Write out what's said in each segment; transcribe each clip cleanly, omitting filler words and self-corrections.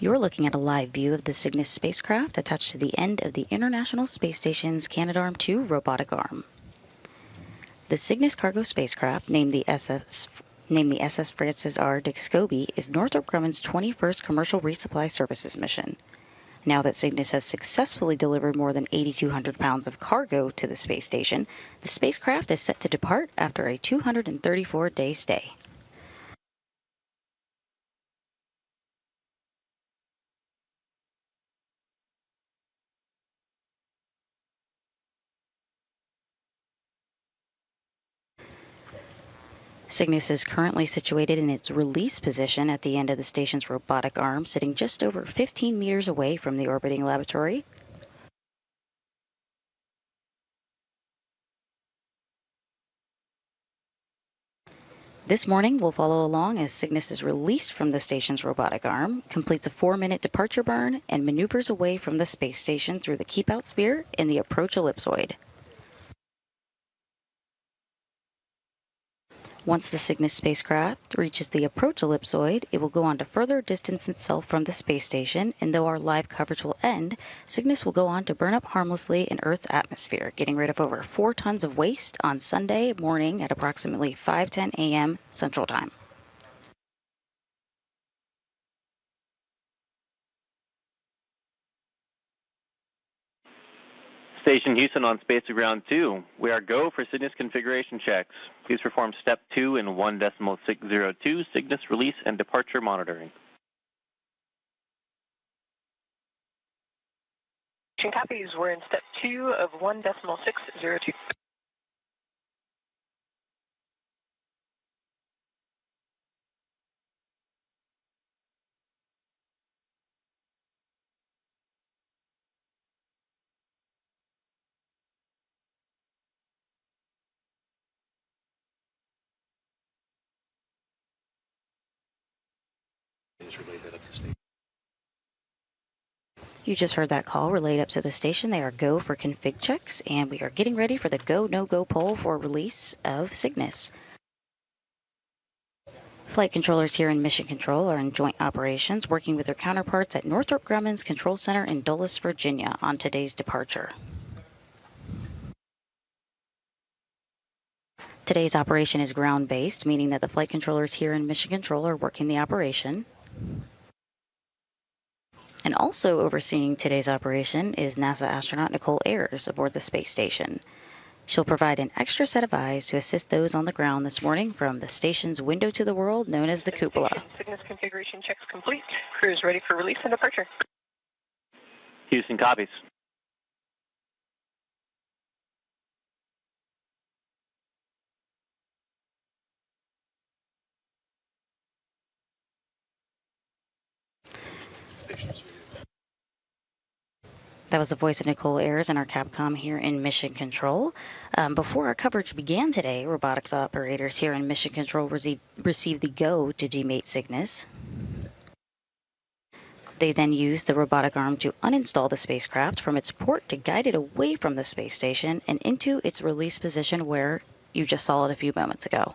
You're looking at a live view of the Cygnus spacecraft attached to the end of the International Space Station's Canadarm2 robotic arm. The Cygnus cargo spacecraft, named the SS Francis R. Dick Scobee, is Northrop Grumman's 21st commercial resupply services mission. Now that Cygnus has successfully delivered more than 8,200 pounds of cargo to the space station, the spacecraft is set to depart after a 234-day stay. Cygnus is currently situated in its release position at the end of the station's robotic arm, sitting just over 15 meters away from the orbiting laboratory. This morning, we'll follow along as Cygnus is released from the station's robotic arm, completes a 4-minute departure burn, and maneuvers away from the space station through the keep-out sphere and the approach ellipsoid. Once the Cygnus spacecraft reaches the approach ellipsoid, it will go on to further distance itself from the space station, and though our live coverage will end, Cygnus will go on to burn up harmlessly in Earth's atmosphere, getting rid of over 4 tons of waste on Sunday morning at approximately 5:10 a.m. Central Time. Station Houston on Space to Ground 2. We are go for Cygnus configuration checks. Please perform Step 2 in 1.602 Cygnus release and departure monitoring. Copies. We're in Step 2 of 1.602. You just heard that call relayed up to the station. They are go for config checks, and we are getting ready for the go, no-go poll for release of Cygnus. Flight controllers here in Mission Control are in joint operations, working with their counterparts at Northrop Grumman's Control Center in Dulles, Virginia, on today's departure. Today's operation is ground-based, meaning that the flight controllers here in Mission Control are working the operation. And also overseeing today's operation is NASA astronaut Nicole Ayers aboard the space station. She'll provide an extra set of eyes to assist those on the ground this morning from the station's window to the world known as the cupola. Cygnus configuration checks complete. Crew is ready for release and departure. Houston copies. That was the voice of Nicole Ayers in our Capcom here in Mission Control. Before our coverage began today, robotics operators here in Mission Control received the go to demate Cygnus. They then used the robotic arm to uninstall the spacecraft from its port to guide it away from the space station and into its release position where you just saw it a few moments ago.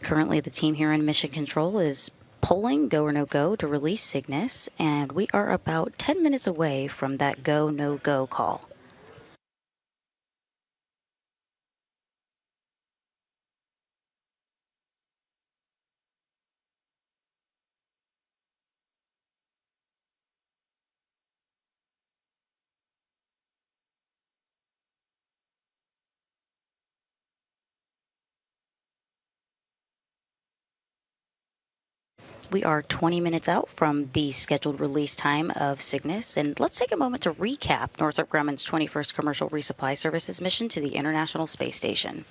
Currently, the team here in Mission Control is polling go or no go to release Cygnus, and we are about 10 minutes away from that go no go call. We are 20 minutes out from the scheduled release time of Cygnus, and let's take a moment to recap Northrop Grumman's 21st Commercial Resupply Services mission to the International Space Station.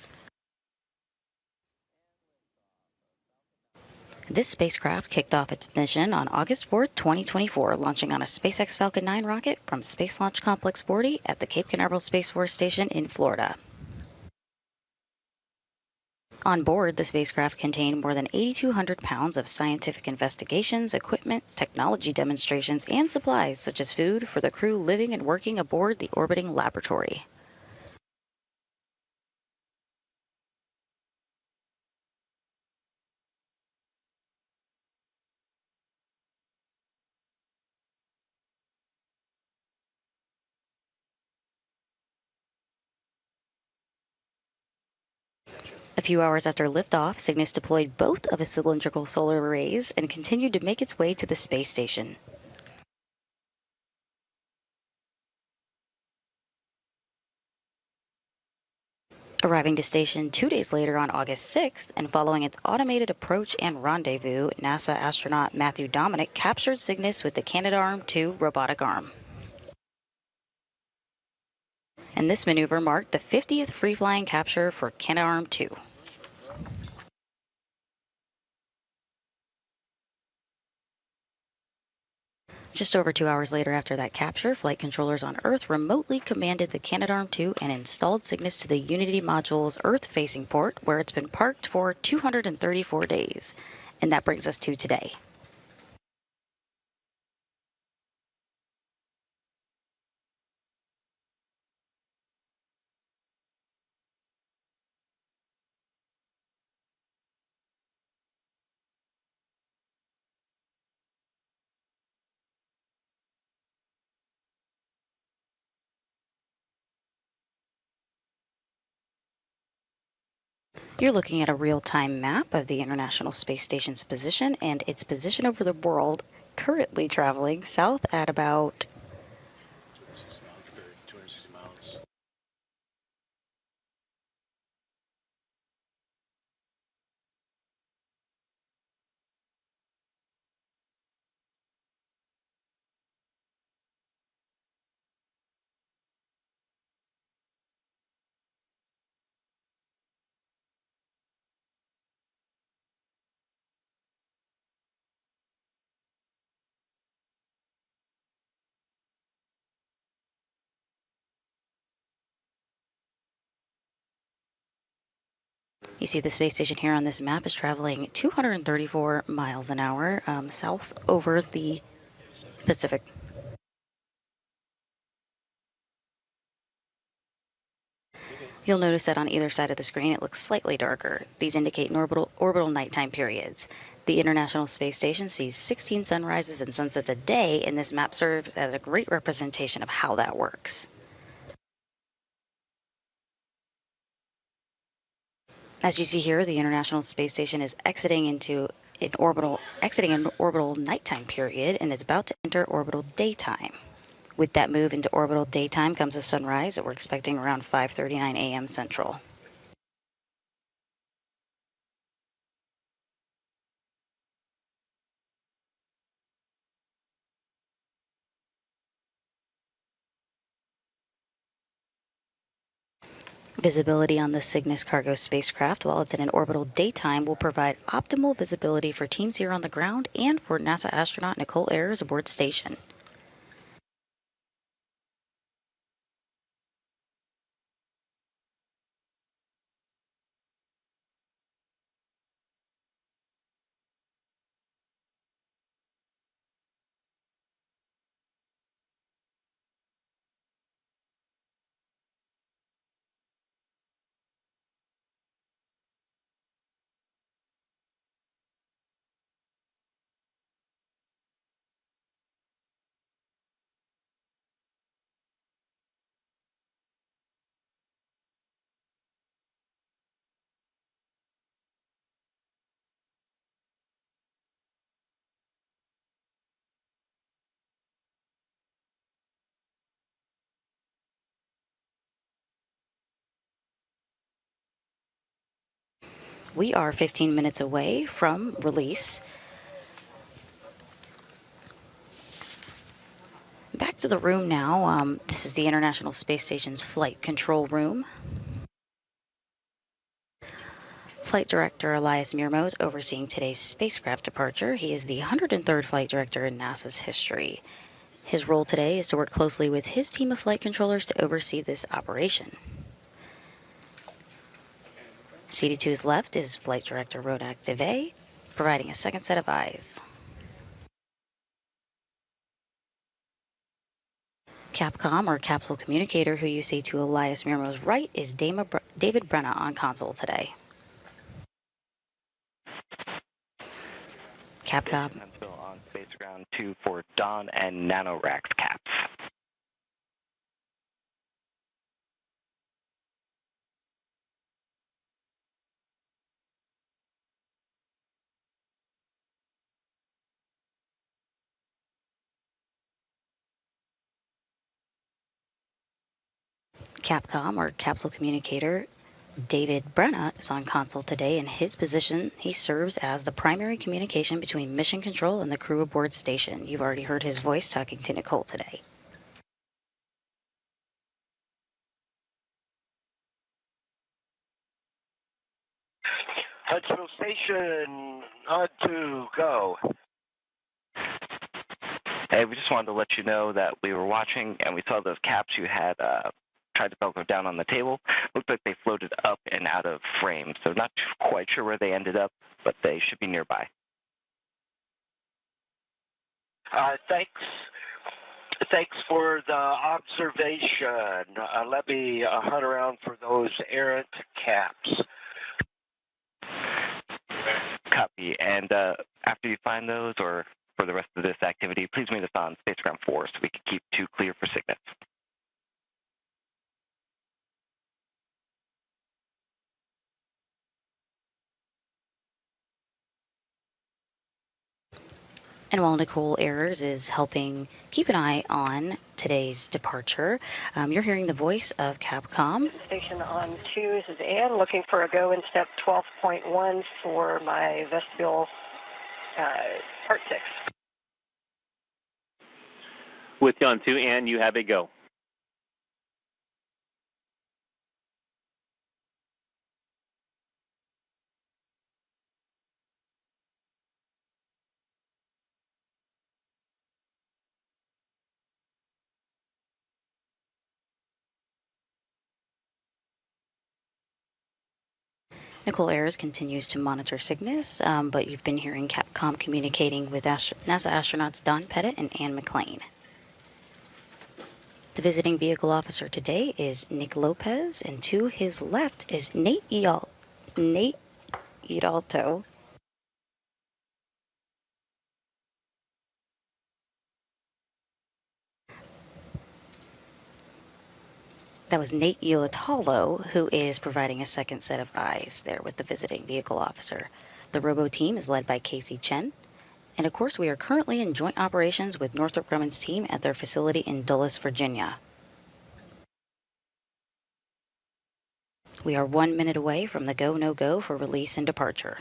This spacecraft kicked off its mission on August 4th, 2024, launching on a SpaceX Falcon 9 rocket from Space Launch Complex 40 at the Cape Canaveral Space Force Station in Florida. On board, the spacecraft contained more than 8,200 pounds of scientific investigations, equipment, technology demonstrations, and supplies such as food for the crew living and working aboard the orbiting laboratory. A few hours after liftoff, Cygnus deployed both of its cylindrical solar arrays and continued to make its way to the space station. Arriving to station 2 days later on August 6th, and following its automated approach and rendezvous, NASA astronaut Matthew Dominic captured Cygnus with the Canadarm2 robotic arm. And this maneuver marked the 50th free-flying capture for Canadarm2. Just over 2 hours later after that capture, flight controllers on Earth remotely commanded the Canadarm2 and installed Cygnus to the Unity module's Earth-facing port, where it's been parked for 234 days. And that brings us to today. You're looking at a real-time map of the International Space Station's position and its position over the world, currently traveling south at about 260 miles. You see the space station here on this map is traveling 234 miles an hour south over the Pacific. You'll notice that on either side of the screen it looks slightly darker. These indicate orbital nighttime periods. The International Space Station sees 16 sunrises and sunsets a day, and this map serves as a great representation of how that works. As you see here, the International Space Station is exiting an orbital nighttime period and is about to enter orbital daytime. With that move into orbital daytime comes a sunrise that we're expecting around 5:39 a.m. Central. Visibility on the Cygnus cargo spacecraft while it's in an orbital daytime will provide optimal visibility for teams here on the ground and for NASA astronaut Nicole Ayers aboard station. We are 15 minutes away from release. Back to the room now. This is the International Space Station's flight control room. Flight Director Elias Mirmo is overseeing today's spacecraft departure. He is the 103rd flight director in NASA's history. His role today is to work closely with his team of flight controllers to oversee this operation. Seated to his left is Flight Director Rodak Deve, providing a second set of eyes. Capcom, or capsule communicator, who you see to Elias Mirmo's right, is David Brenna on console today. Capcom. I'm still on Space Ground 2 for Dawn and NanoRax caps. Capcom, or capsule communicator, David Brenna is on console today. In his position, he serves as the primary communication between mission control and the crew aboard station. You've already heard his voice talking to Nicole today. Huntsville Station, on to go. Hey, we just wanted to let you know that we were watching and we saw those caps you had tried to velcro down on the table. Looked like they floated up and out of frame, so not quite sure where they ended up, but they should be nearby. Thanks for the observation. Let me hunt around for those errant caps. Copy. And after you find those, or for the rest of this activity, please meet us on Space Ground 4 so we can keep 2 clear for Cygnus. And while Nicole Ayers is helping keep an eye on today's departure, you're hearing the voice of Capcom. Station on 2, this is Ann, looking for a go in step 12.1 for my vestibule part 6. With you on 2, Ann, you have a go. Nicole Ayers continues to monitor Cygnus, but you've been hearing Capcom communicating with NASA astronauts Don Pettit and Ann McLean. The visiting vehicle officer today is Nick Lopez, and to his left is Nate Idalto. That was Nate Ilatalo, who is providing a second set of eyes there with the visiting vehicle officer. The robo team is led by Casey Chen. And of course, we are currently in joint operations with Northrop Grumman's team at their facility in Dulles, Virginia. We are 1 minute away from the go, no go for release and departure.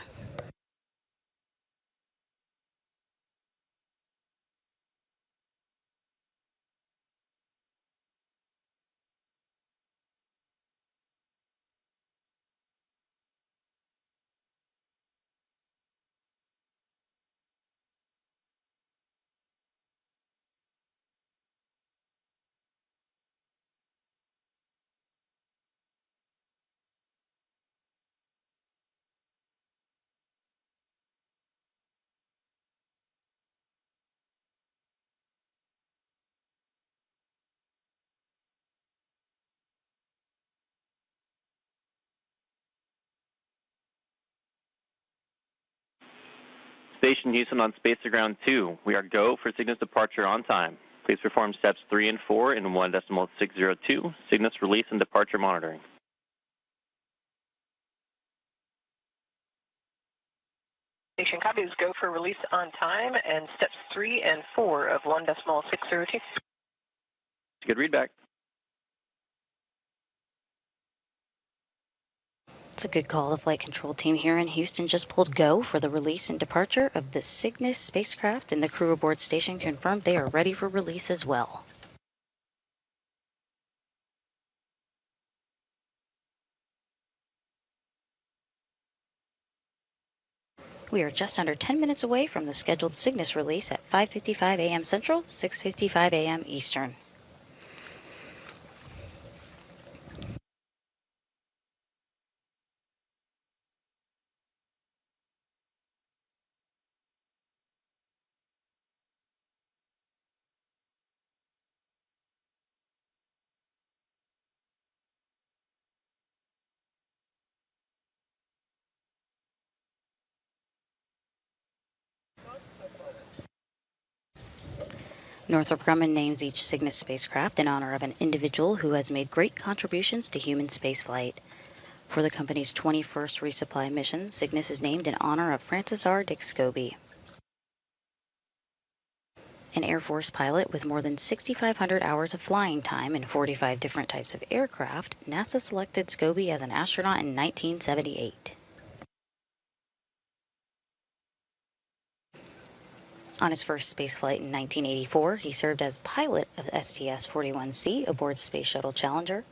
Station Houston on Space Ground 2. We are go for Cygnus departure on time. Please perform steps 3 and 4 in 1.602, Cygnus release and departure monitoring. Station copies, go for release on time, and steps 3 and 4 of 1.602. Good readback. It's a good call. The flight control team here in Houston just pulled go for the release and departure of the Cygnus spacecraft, and the crew aboard station confirmed they are ready for release as well. We are just under 10 minutes away from the scheduled Cygnus release at 5:55 a.m. Central, 6:55 a.m. Eastern. Northrop Grumman names each Cygnus spacecraft in honor of an individual who has made great contributions to human spaceflight. For the company's 21st resupply mission, Cygnus is named in honor of Francis R. Dick Scobee. An Air Force pilot with more than 6,500 hours of flying time in 45 different types of aircraft, NASA selected Scobee as an astronaut in 1978. On his first spaceflight in 1984, he served as pilot of STS-41C aboard Space Shuttle Challenger.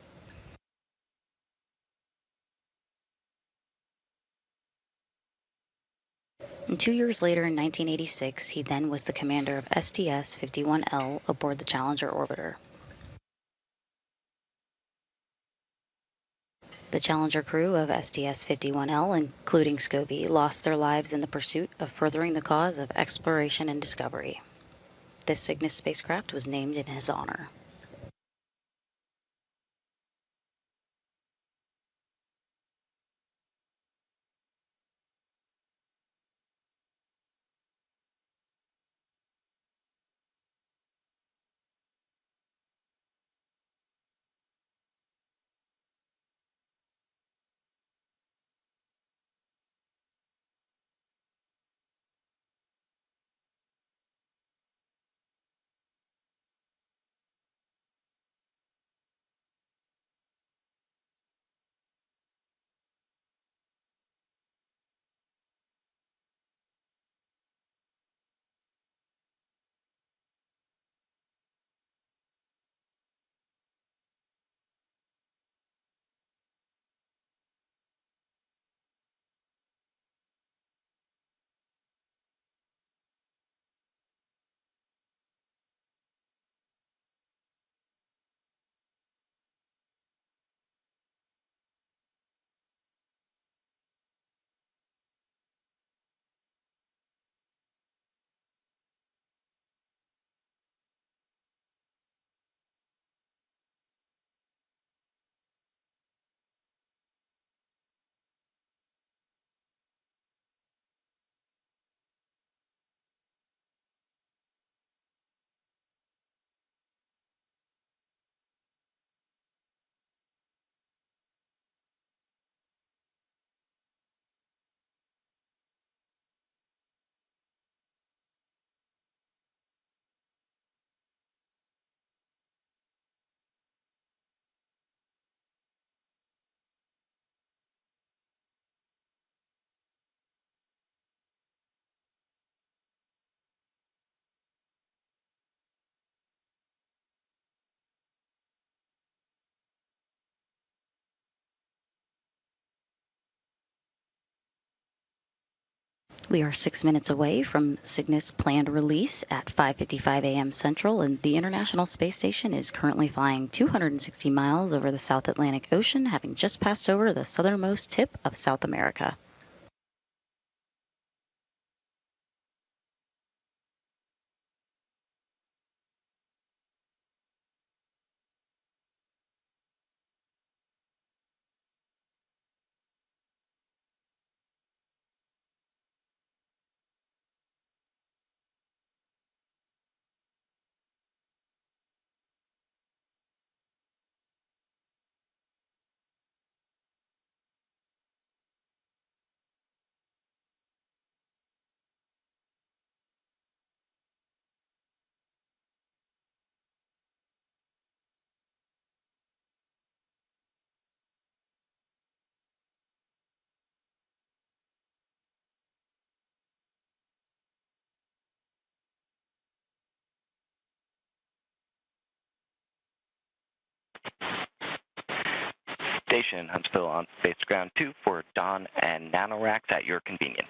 And 2 years later, in 1986, he then was the commander of STS-51L aboard the Challenger orbiter. The Challenger crew of STS-51L, including Scobee, lost their lives in the pursuit of furthering the cause of exploration and discovery. This Cygnus spacecraft was named in his honor. We are 6 minutes away from Cygnus' planned release at 5:55 a.m. Central, and the International Space Station is currently flying 260 miles over the South Atlantic Ocean, having just passed over the southernmost tip of South America. Station, Huntsville on Space Ground 2 for Dawn and Nanoracks at your convenience.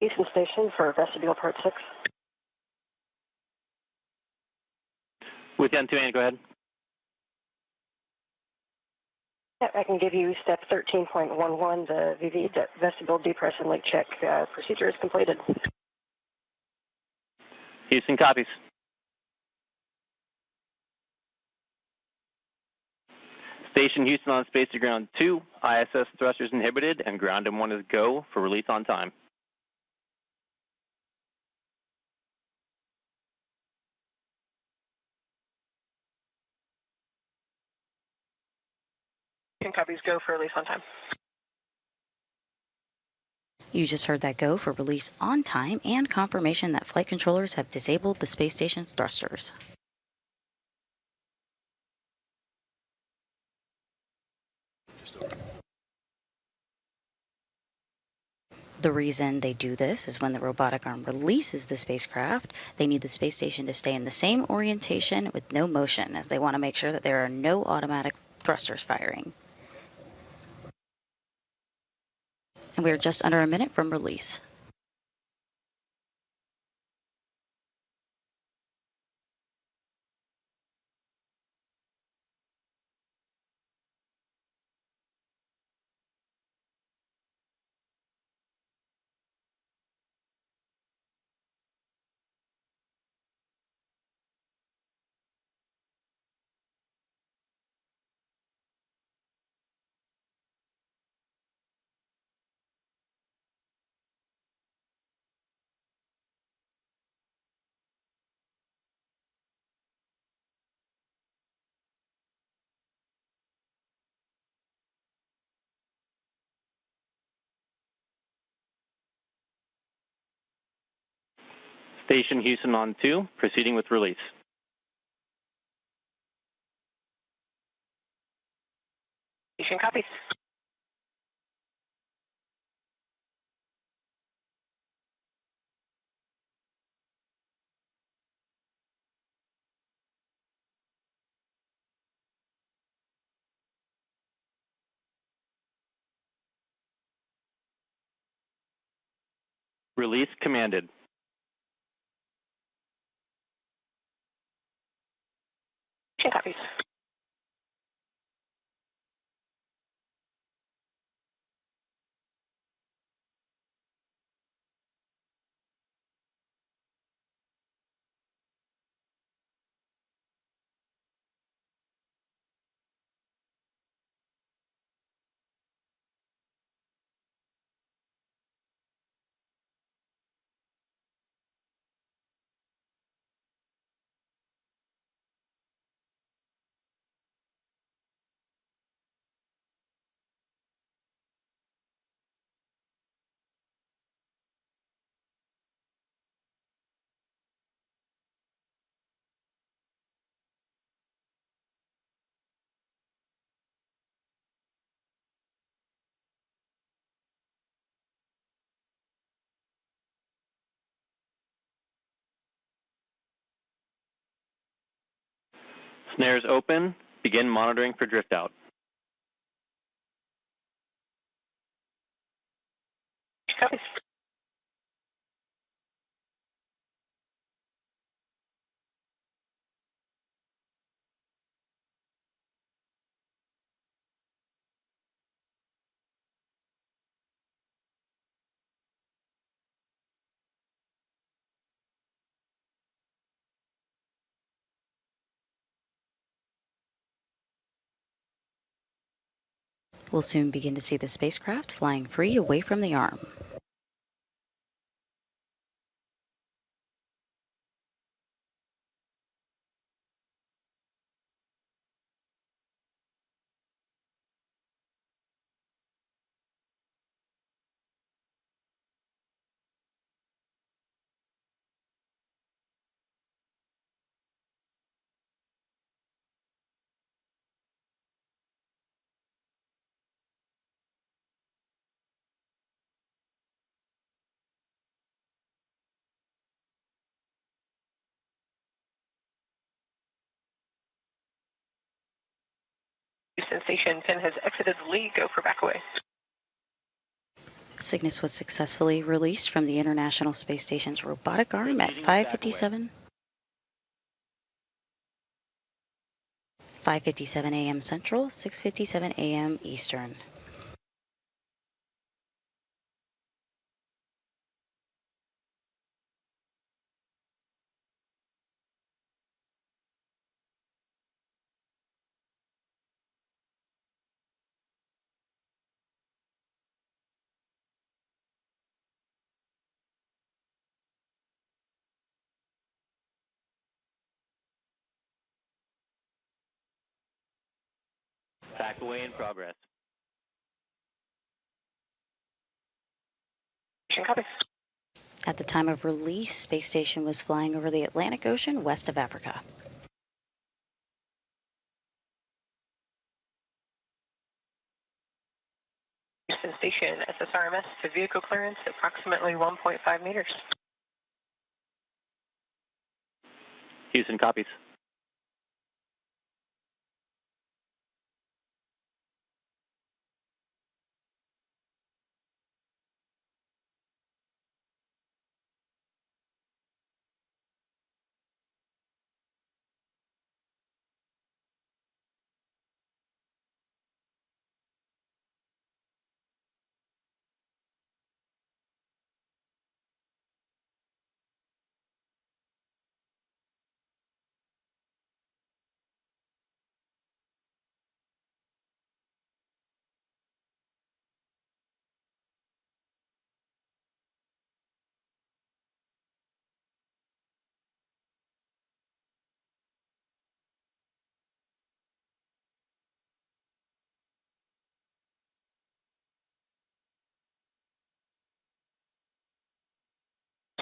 Houston Station for vestibule part 6. With you on 2, Ann, go ahead. Yep, I can give you step 13.11, the VV vestibule depress and leak check procedure is completed. Houston copies. Station Houston on space to ground 2, ISS thrusters inhibited, and ground M1 is go for release on time. Copies go for release on time. You just heard that go for release on time and confirmation that flight controllers have disabled the space station's thrusters. The reason they do this is when the robotic arm releases the spacecraft, they need the space station to stay in the same orientation with no motion, as they want to make sure that there are no automatic thrusters firing. And we are just under a minute from release. Station Houston on 2, proceeding with release. Station copies. Release commanded. Station copies. Snares open. Begin monitoring for drift out. Copies. We'll soon begin to see the spacecraft flying free away from the arm. Houston Station 10 has exited the lead. Go for back away. Cygnus was successfully released from the International Space Station's robotic arm at 5:57 a.m. Central, 6:57 a.m. Eastern. Back away in progress. Copy. At the time of release, space station was flying over the Atlantic Ocean west of Africa. Houston Station, SSRMS to vehicle clearance, approximately 1.5 meters. Houston copies.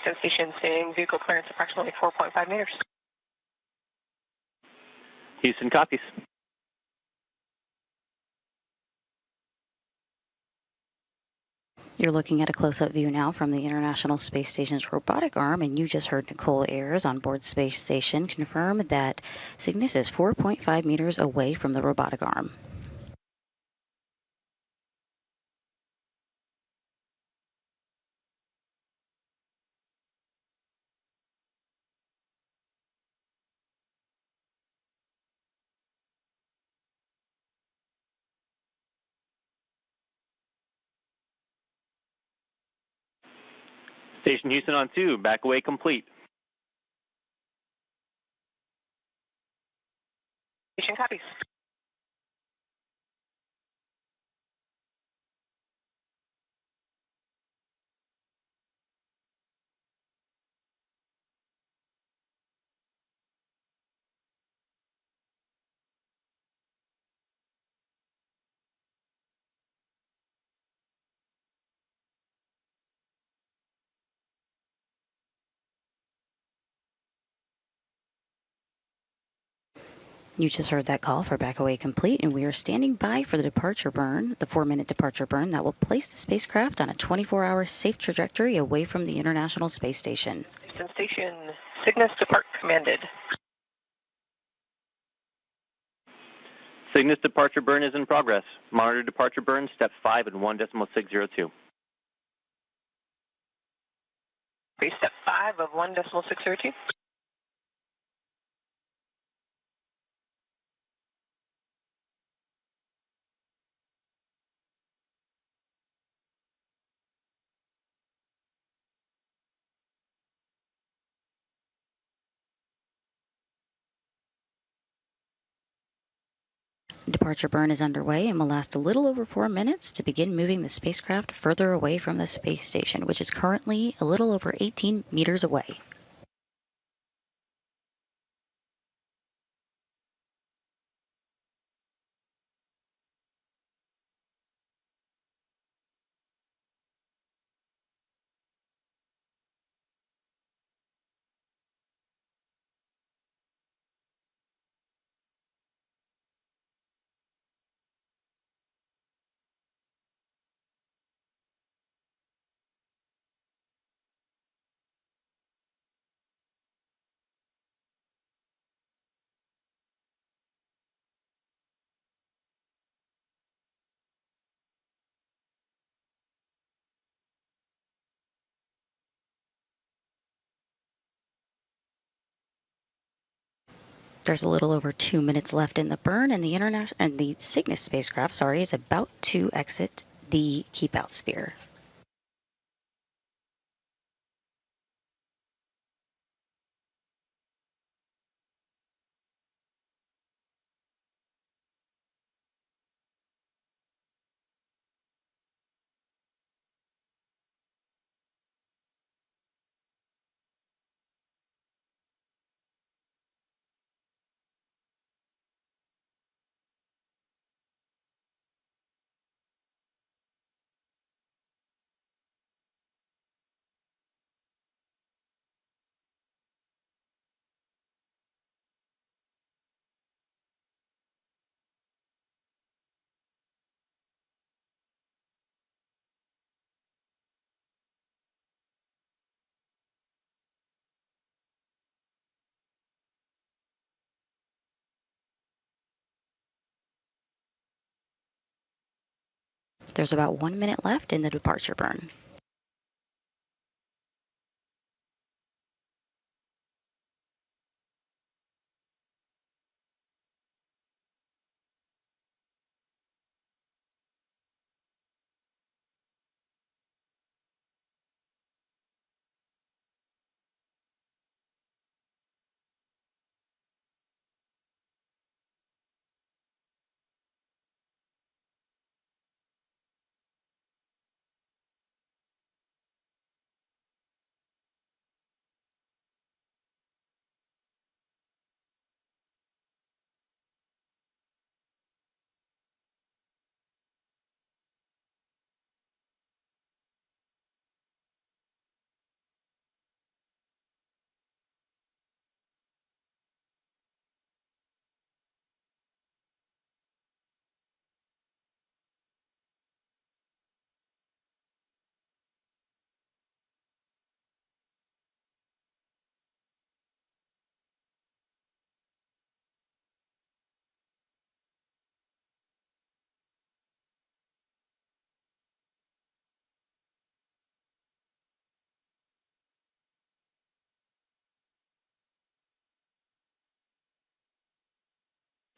Houston Station saying vehicle clearance approximately 4.5 meters. Houston copies. You're looking at a close-up view now from the International Space Station's robotic arm, and you just heard Nicole Ayers on board Space Station confirm that Cygnus is 4.5 meters away from the robotic arm. Station Houston on 2, back away complete. Station copies. You just heard that call for back away complete, and we are standing by for the departure burn, the 4-minute departure burn that will place the spacecraft on a 24-hour safe trajectory away from the International Space Station. Houston Station, Cygnus depart commanded. Cygnus departure burn is in progress. Monitor departure burn, step 5 and 1.602. Base step 5 of 1.602. Departure burn is underway and will last a little over 4 minutes to begin moving the spacecraft further away from the space station, which is currently a little over 18 meters away. There's a little over 2 minutes left in the burn, and the Cygnus spacecraft, is about to exit the keep out sphere. There's about 1 minute left in the departure burn.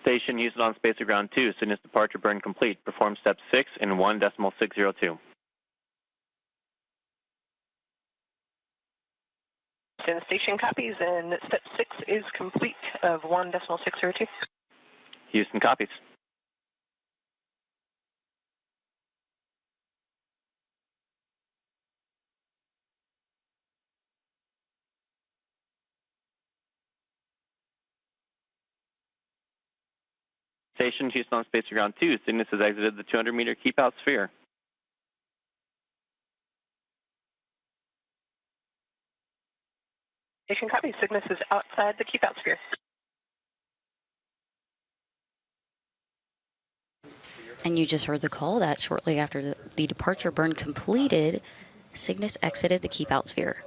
Station Houston on Space Ground 2, Cygnus departure burn complete. Perform step 6 in 1.602. Send station copies, and step 6 is complete of 1.602. Houston copies. Station Houston on Space Ground 2, Cygnus has exited the 200-meter keep-out sphere. Station copies. Cygnus is outside the keep out sphere. And you just heard the call that shortly after the departure burn completed, Cygnus exited the keep out sphere.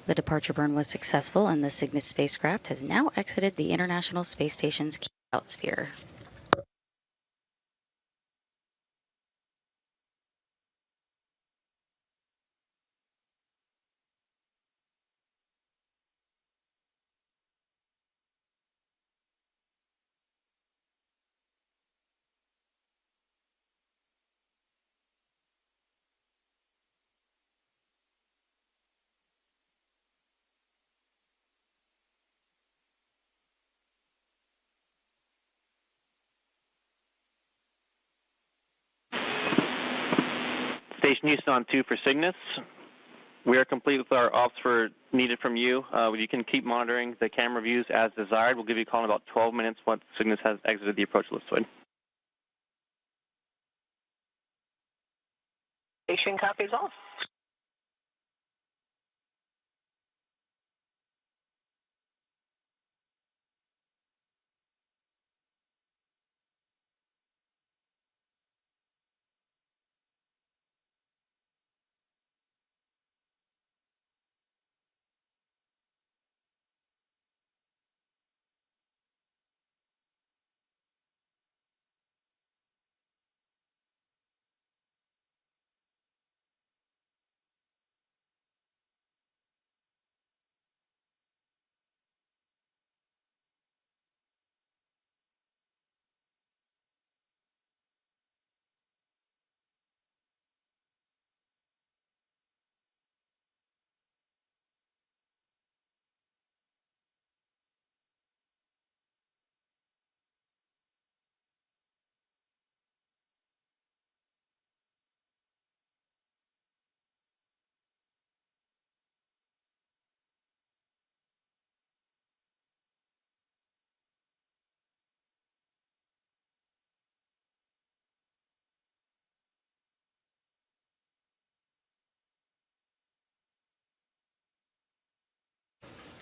The departure burn was successful, and the Cygnus spacecraft has now exited the International Space Station's keep out sphere. Station Houston on 2 for Cygnus. We are complete with our ops for needed from you. You can keep monitoring the camera views as desired. We'll give you a call in about 12 minutes once Cygnus has exited the approach ellipsoid. Station copies all.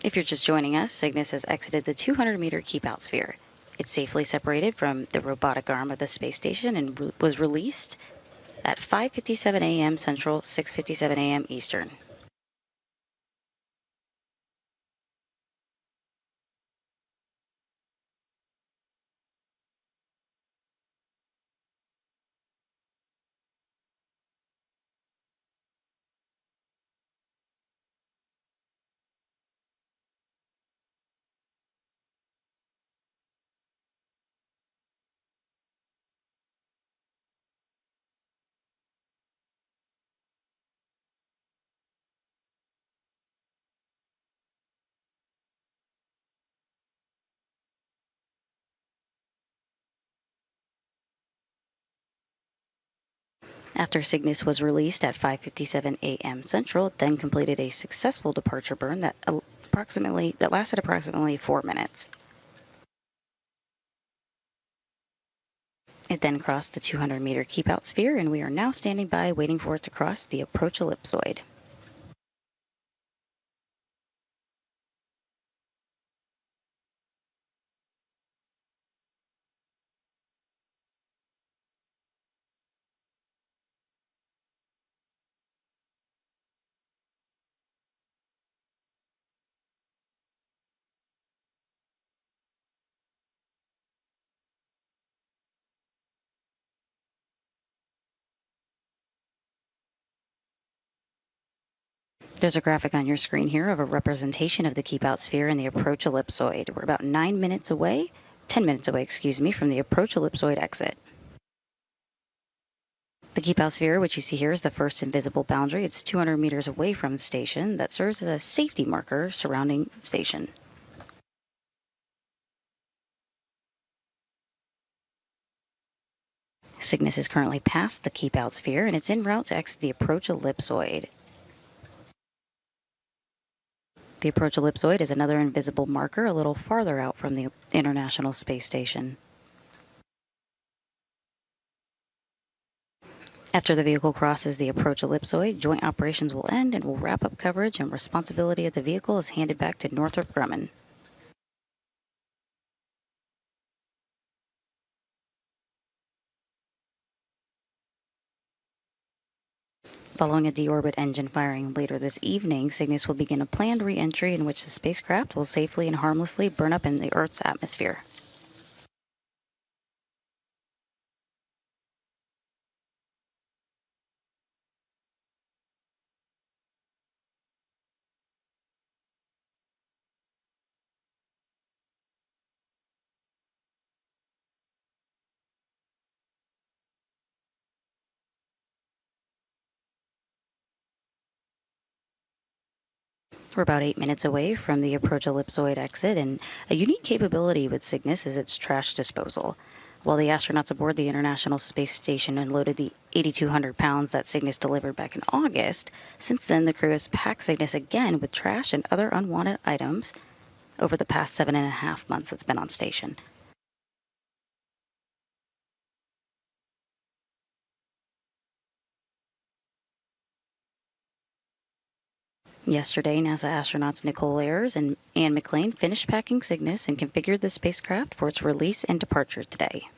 If you're just joining us, Cygnus has exited the 200-meter keep-out sphere. It's safely separated from the robotic arm of the space station and was released at 5:57 a.m. Central, 6:57 a.m. Eastern. After Cygnus was released at 5:57 a.m. Central, it then completed a successful departure burn that lasted approximately 4 minutes. It then crossed the 200-meter keep-out sphere, and we are now standing by waiting for it to cross the approach ellipsoid. There's a graphic on your screen here of a representation of the keep-out sphere and the approach ellipsoid. We're about 10 minutes away, from the approach ellipsoid exit. The keep-out sphere, which you see here, is the first invisible boundary. It's 200 meters away from the station that serves as a safety marker surrounding the station. Cygnus is currently past the keep-out sphere, and it's en route to exit the approach ellipsoid. The approach ellipsoid is another invisible marker a little farther out from the International Space Station. After the vehicle crosses the approach ellipsoid, joint operations will end and will wrap up coverage, and responsibility of the vehicle is handed back to Northrop Grumman. Following a deorbit engine firing later this evening, Cygnus will begin a planned re-entry in which the spacecraft will safely and harmlessly burn up in the Earth's atmosphere. We're about 8 minutes away from the approach ellipsoid exit, and a unique capability with Cygnus is its trash disposal. While the astronauts aboard the International Space Station unloaded the 8,200 pounds that Cygnus delivered back in August, since then the crew has packed Cygnus again with trash and other unwanted items over the past 7.5 months it's been on station. Yesterday, NASA astronauts Nicole Ayers and Anne McClain finished packing Cygnus and configured the spacecraft for its release and departure today.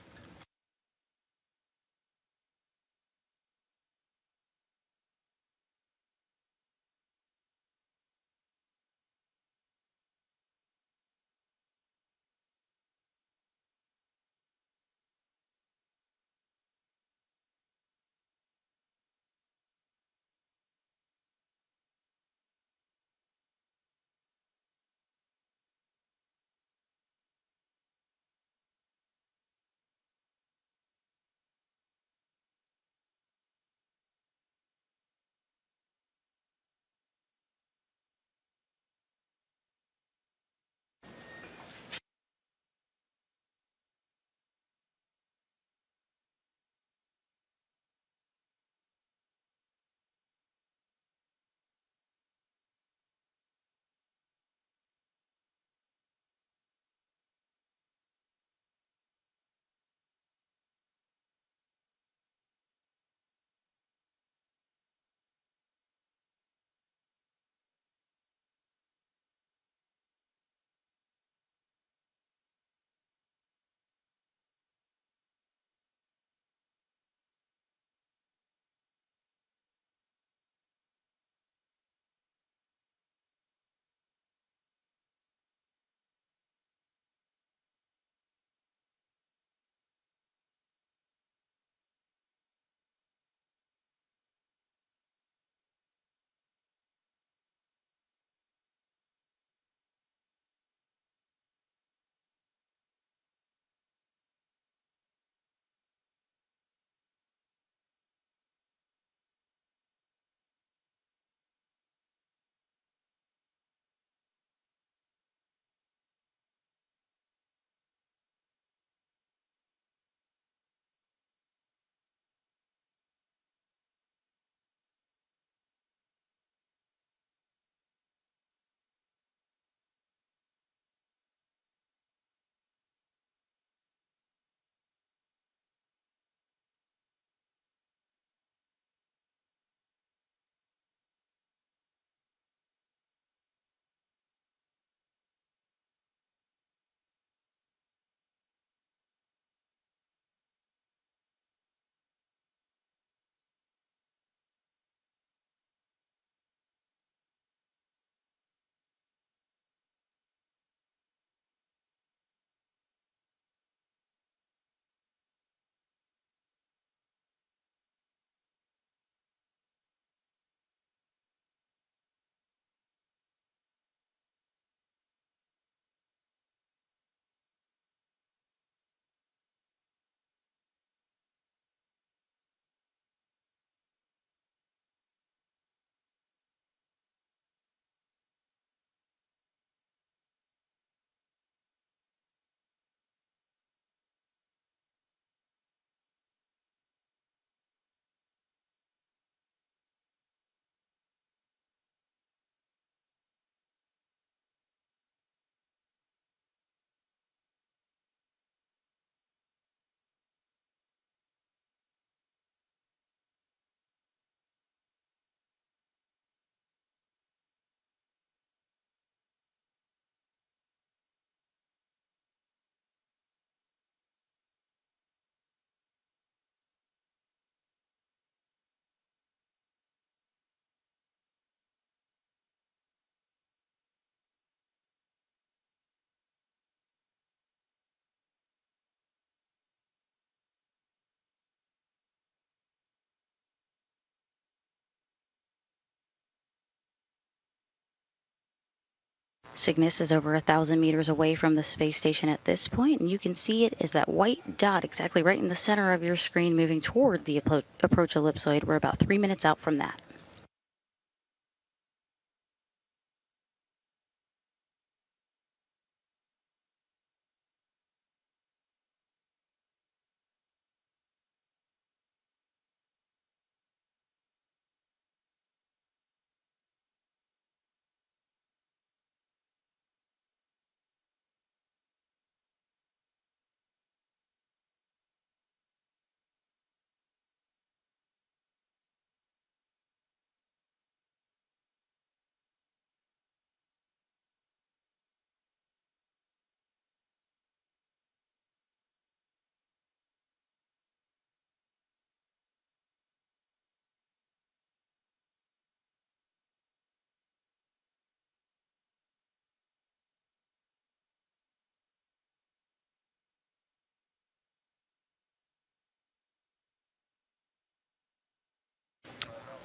Cygnus is over 1,000 meters away from the space station at this point, and you can see it as that white dot exactly right in the center of your screen moving toward the approach ellipsoid. We're about 3 minutes out from that.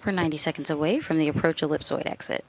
We're 90 seconds away from the approach ellipsoid exit.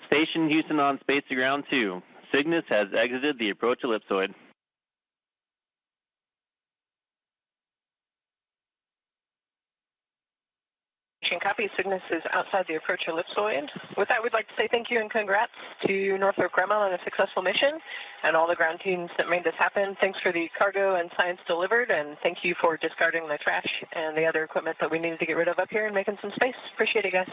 Station Houston on space to ground 2. Cygnus has exited the approach ellipsoid. Copy. Cygnus is outside the approach ellipsoid. With that, we'd like to say thank you and congrats to Northrop Grumman on a successful mission and all the ground teams that made this happen. Thanks for the cargo and science delivered, and thank you for discarding the trash and the other equipment that we needed to get rid of up here and making some space. Appreciate it, guys.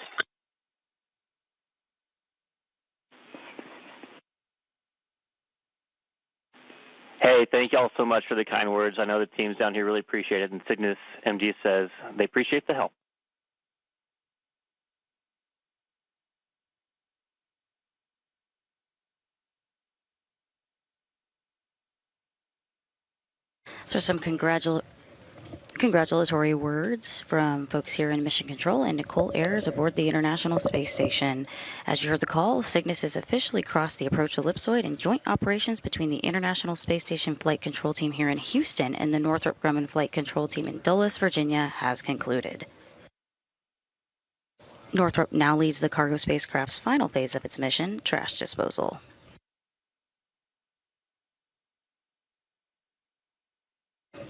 Hey, thank you all so much for the kind words. I know the teams down here really appreciate it, and Cygnus MD says they appreciate the help. So some congratulatory words from folks here in Mission Control and Nicole Ayers aboard the International Space Station. As you heard the call, Cygnus has officially crossed the approach ellipsoid, and joint operations between the International Space Station Flight Control Team here in Houston and the Northrop Grumman Flight Control Team in Dulles, Virginia has concluded. Northrop now leads the cargo spacecraft's final phase of its mission, trash disposal.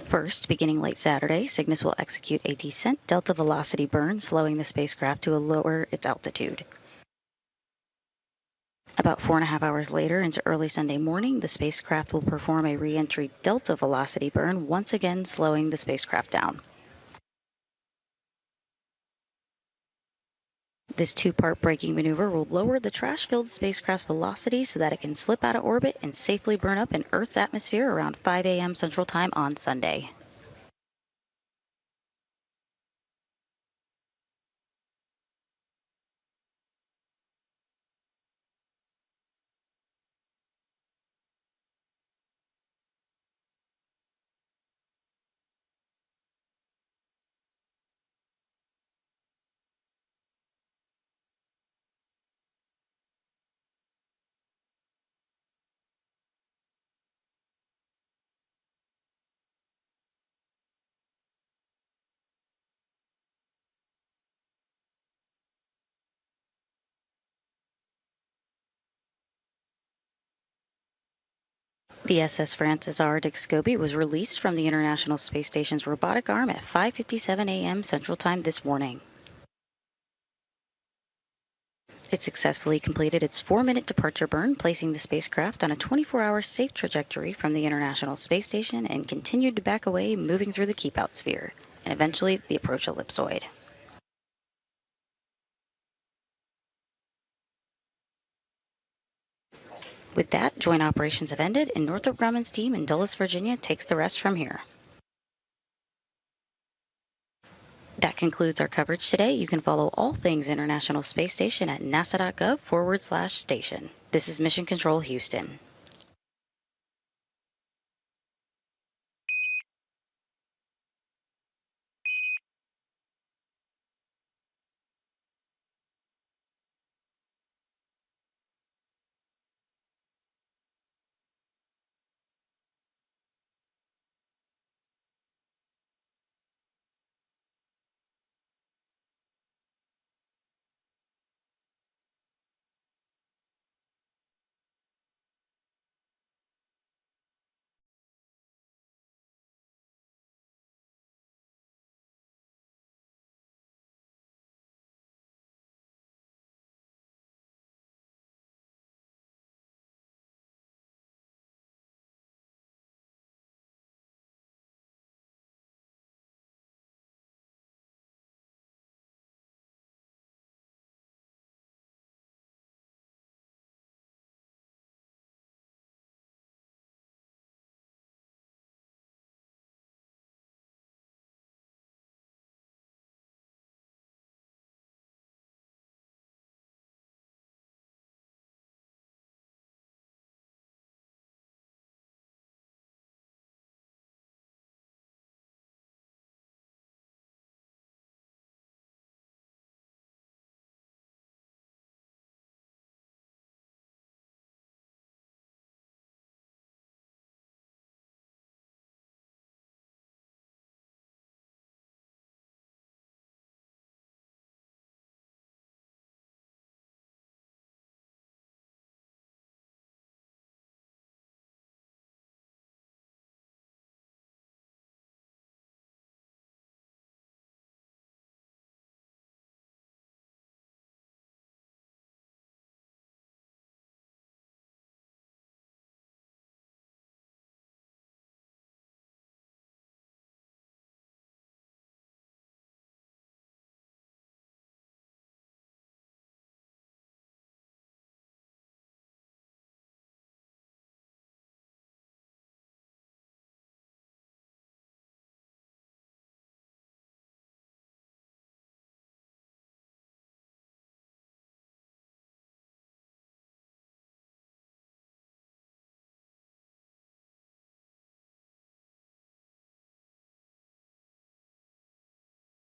First, beginning late Saturday, Cygnus will execute a descent delta velocity burn, slowing the spacecraft to lower its altitude. About 4.5 hours later, into early Sunday morning, the spacecraft will perform a re-entry delta velocity burn, once again slowing the spacecraft down. This two-part braking maneuver will lower the trash-filled spacecraft's velocity so that it can slip out of orbit and safely burn up in Earth's atmosphere around 5 a.m. Central Time on Sunday. The SS Francis R. Dick Scobee was released from the International Space Station's robotic arm at 5:57 a.m. Central Time this morning. It successfully completed its 4-minute departure burn, placing the spacecraft on a 24-hour safe trajectory from the International Space Station, and continued to back away, moving through the keep-out sphere, and eventually the approach ellipsoid. With that, joint operations have ended, and Northrop Grumman's team in Dulles, Virginia takes the rest from here. That concludes our coverage today. You can follow all things International Space Station at nasa.gov/station. This is Mission Control Houston.